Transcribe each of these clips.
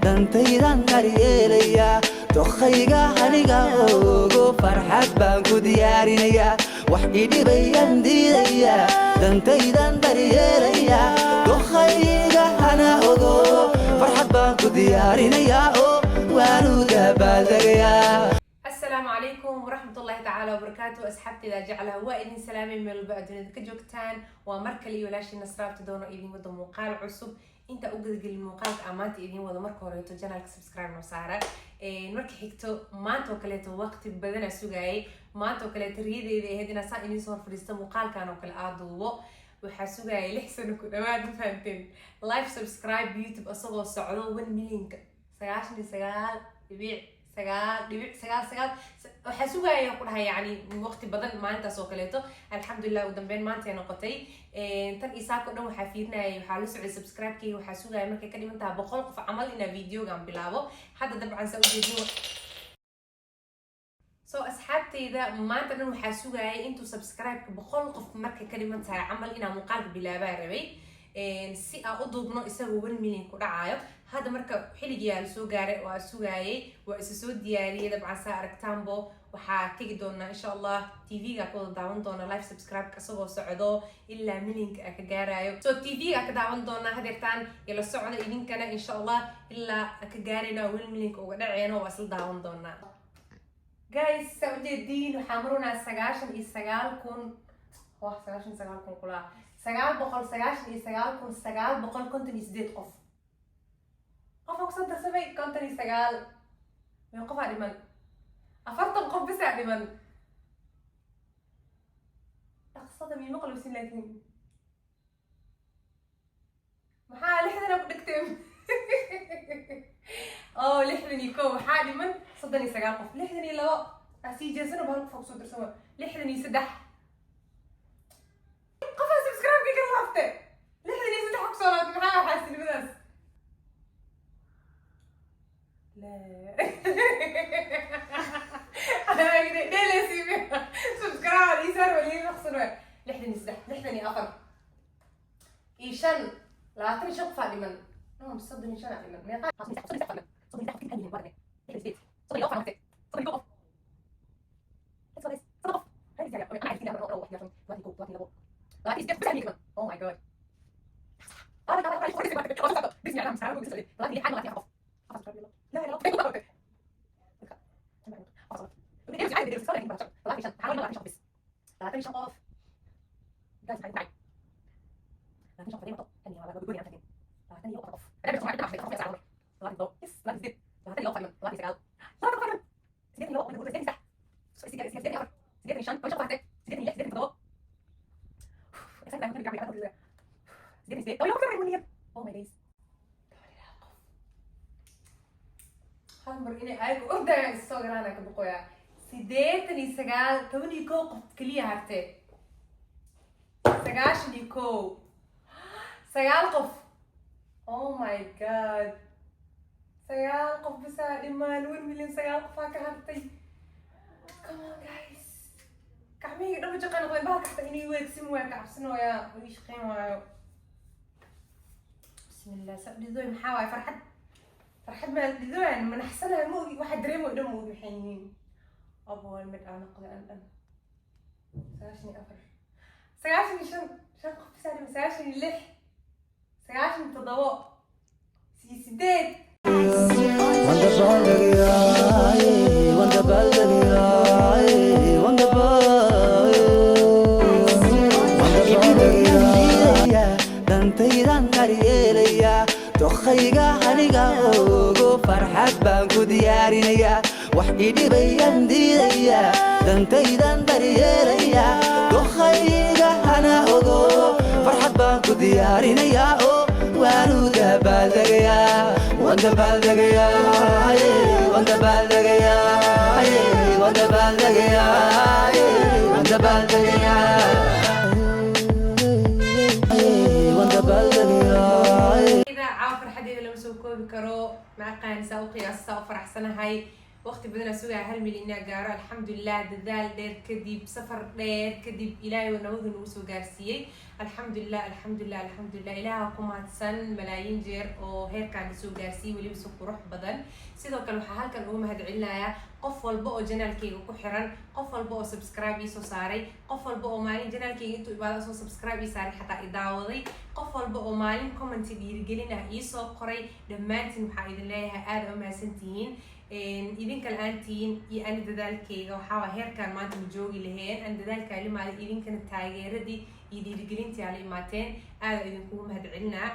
dantaydan daryeelaya dokhayga aniga ugu farxad baan ku diyaarinaya wax idhibayaan diidaya dantaydan daryeelaya dokhayga ana ugu farxad baan ku diyaarinaya oo waanu dabaaldegaya. السلام عليكم ورحمة الله تعالى وبركاته. أصحابتي إذا جعلها وإذن سلامي من البعدين كجوكتان ومركلي ولاشي نصراب تدونو إذن وضو مقال عصب انت أقدر قل المقال أمانتي إذن وضو مركو ريتو جانالك سبسكرايب نوسارة مركي حكتو مانتو كليتو وقت بدنا سوغاي مانتو كليتو ريدي إذا هدنا سا إني صور فريستا مقال كانو كالآدو وحاسوغاي لحسن كو دماد فهمتين لايف سبسكرايب يوتيوب أصغو السعودو 1 مليون سياشني سيال يبيع سجال وحسوها يقولها يعني وقت بدل ما أنت سوكلته الحمد لله ودمبين ما أنت نقطي تن إساق قدام وحفيرنا يحاولوا سوي سبسكرايب كي وحسوها يمكن كده من تابقول في عملنا فيديو جنب بلابو هذا طبعا سوي فيديو أصحابتي إذا ما أنت وحسوها أنتوا سبسكرايب بخلق في مركز كلمة تاع عملنا مقال بلابا ربي si aan u duubno isagu 1 milyan ku dhacayo hada marka xiligiyaa la soo gaaray waa sugaayay waa isa soo diyaariyay dabcan saa aragtaanbo waxaa tagi doonaa insha Allah TV-ga ku daawan doona live subscribe asagoo socdo ilaa milyanka ka gaarayo TV-ga ka daawan doona hadeertaan ila socda idinkana insha Allah ilaa ka gaarayna 1 milyanka uga dhaceeno waa isla daawan doonaa. Guys saudiyadiin waxaa maruna 99,000 wax 99,000 kula سجال بقول سجال بقول كنتني سديت قف أقصد سبي كنتني سجال يوقف على من أفرط القف بس على من أقصد مين مقلب سنتين محال لحد أنا بنكتم لحدني كو حالي من صدني سجال قف لحدني لا أسي جزنا بهالقف أقصد سوا لحدني سدح لحدني أخر إيشان لا تري شق فادمن مش صدني شان فادمن ما يقال صدني فادمن صدني فادمن كأني مرة لحدني صدني أوفر نفسي صدني قف صدني قف هذه زي أنا عايز كذا أروح يا شون لا تيجوا لا تيجي بس كمان أوه ماي جاد أنا كمان رايح أقول لك بس يعني أنا مسافر بس لا تيجي حاجة لا تيجي قف لا لا بدي أرجع بدي أرجع لكن لا تيجي حاول لا تيجي بس لا تيجي قف جالس هاي معي لا تنشف فدي مطب تاني على بقولي أنا لا تاني يوقف أنا بس ما عندي أحد يخاف يسأل لا تضو يس لا تزيد لا تاني يوقف لا تسأل لا تفكر سجني يوقف أنا بقول سجني سح سجني أمر سجني شان وش قطعت سجني لا سجني تضو سجني لا ترجع لي سجني سجني أو يوقف مني أو ما يديس خلنا مريني أيك أردا الصغير أنا كبقويا سيدتني سجال توني كوق كلية هرتي سجاشنيكو سجال قف oh my god سجال قف بس إما 1 مليون سجال قف هكا هرتي come on guys كعمي ربي جقنا قوي بها كحتى إني ويك سموه كعبسنو يا ويش قيمة بسم الله سأبدي ذوي محاوي فرحد ما ذوي يعني من أحسنها مو واحد دريمو دمو بحينين أبو المد أنا قضي أنا سجاشني أفر سجاشني شن قف سالي سجاشني لح سجاشني تضوء سيدات وانت بالدقيا dantaydan daryeelaya dokhayga aniga ugu farxad baan ku diyaarinaya wax idhibayaan diidaya dantaydan daryeelaya dokhayga ana ugu farxad baan ku diyaarinaya oo waanu dabaaldegaya wanda baaldegaya wanda baaldegaya wanda baaldegaya wanda baaldegaya إذا عافر حد لما سوكو بكرو مع قان ساوقي أصلا فرح سنة هاي waqti badan aan sugaa 1 milyan inaan gaaro alxamdulilah dadaal dheer kadib safar dheer kadib ilaahay oo nabadu nagu soo gaarsiiyey alxamdulilah ilaaha ku mahadsan malaayiin jeer oo heerkaan soo gaarsiiyey weliba si qurux badan sidoo kale waxaa halkan ugu mahadcelinayaa qof walba oo janaalkayga ku xiran qof walba oo subscribe ii soo saaray qof walba oo maalin janaalkayga intuu ibaado soo subscribe ii saaray xataa i daawaday qof walba oo maalin comment dhiirigelin ah ii soo qoray dhammaantiin waxaa idin leeyahay aad u mahadsantihiin idinka la-aantiin iyo ani dadaalkayga waxaa heerkaan maanta ma joogi laheen ani dadaalkaa la imaaday idinkana taageeradii iyo dhiirigelintii aa la imaateen aada idinkugu mahadcelinaa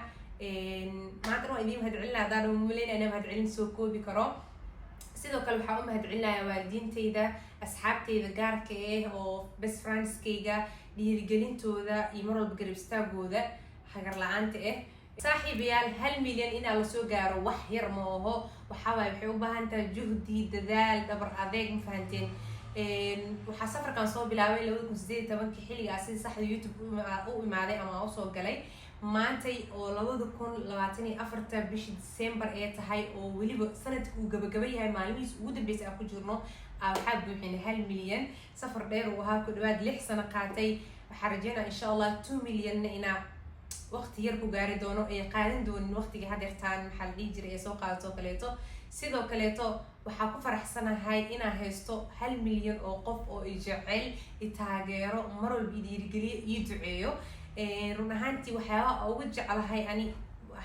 maantana waa idin mahadcelinaa haddaan umaleynaya inaa mahadcelin soo koobi karo sidoo kale waxaa u mahadcelinayaa waalidiintayda asxaabtayda gaarka ah oo best friendskayga dhiirigelintooda iyo mar walba garab istaagooda hagar la-aanta ah saaxiibayaal 1 milyan inaa lasoo gaaro wax yar ma aho waxawaay waxay u baahan tahay juhdi dadaal dhabar adeeg ma fahanteen waxaa safarkan soo bilaabay 2018 xilligaa sida saxda youtube u imaaday ama usoo galay maantay oo 2024 bishii December ee tahay oo weliba sanadka uu gabagaba yahay maalmihiis ugu dambeysay aan ku jirno waxaa buuxin 1 milyan safar dheer uu ahaa ku dhawaad 6 sano qaatay waxaa rajeynaa insha allah 2 milyan inaa waqti yar ku gaari doono ay qaadan doonin waqtiga hadeertaan maxaa la dhihi jiray ee soo qaadato kaleeto sidoo kaleeto waxaa ku faraxsanahay inaan haysto 1 milyan oo qof oo i jecel i taageero mar walba i dhiirigeliyo ii duceeyo run ahaantii waxyaabaha ugu jeclahay ani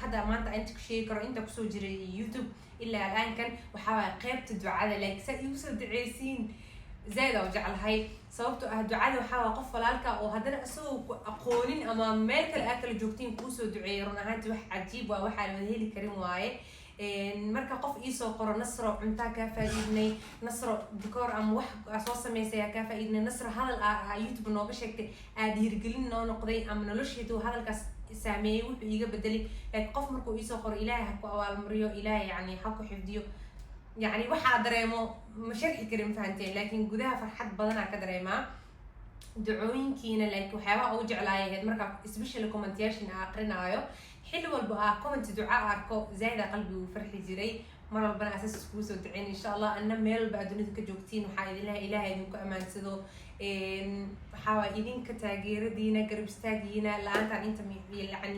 hadda maanta inta ku sheegi karo inta kusoo jiray youtube ilaa al'aankan waxaa waaya qaybta ducada like saa igu soo duceysiin زايد أو جعلهاي سببته الدعاء وحاول قف لالك وهذا أسوق aqoonin ama meel kale aad kala joogtiin kuu soo duceeyo run ahaantii wax cajiib waa waxa la heli karin waaye marka qof ii soo qoro nasro cuntaa ka faa'iidnay nasro dikoor ama wax soo sameysay ka faa'iidnay nasro hadal youtube nooga sheegtay aad dhiirigelin noo noqday ama nolosheedu hadalkaas saameeyay wuxuu iga bedelay qof markuu ii soo qoro ilaahay ha ku abaalmariyo ilaahay yani ha ku xifdiyo يعني waxaa dareemo ma sharxi karin fahanteen laakiin gudaha farxad badan aan ka dareemaa ducooyinkiina like waxyaabaha ugu jeclaayahay marka especially comment-yaashin aan aqrinaayo xilli walba comment duca arko zaid qalbigu farxi jiray mar walbana asaas iskugu soo duceyn insha Allah anna meel walba adduunka ka joogtiin waxaa idin leeyahay ilaahay idinku amaansado waxaa idinka taageeradiina garab istaagiina la'aantaan inta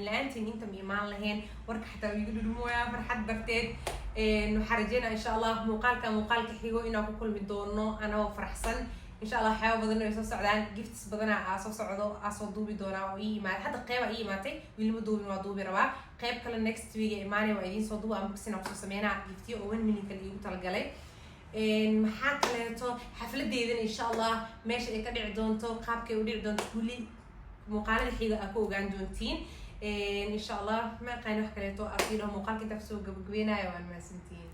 la'aantiin inta iimaan lahayn warka xataa igu dhudhumooyaa farxad darteed waxaan rajeynaa insha Allah muuqaalka xigo inaan ku kulmi doono anagoo faraxsan insha Allah waxyaaba badan ay soo socdaan gifts badana soo socdo soo duubi doonaa oo ii imaad hadda qeyb ii imaatay wiilma duubin waa duubi rabaa qeyb kale next week ee imaanay waa idiin soo duuba ama kusina kusoo sameynaa giftiyo oo 1 milyan kale iigu talagalay maxaa kaleeto xafladeedana insha Allah meesha ay ka dhici doonto qaabkay u dhici doonto kulli muuqaalada xiga aad ku ogaan doontiin insha Allah ma aqaan wax kaleeto asiilo muuqaalka inta soo gabagabeenayo waan maasantiin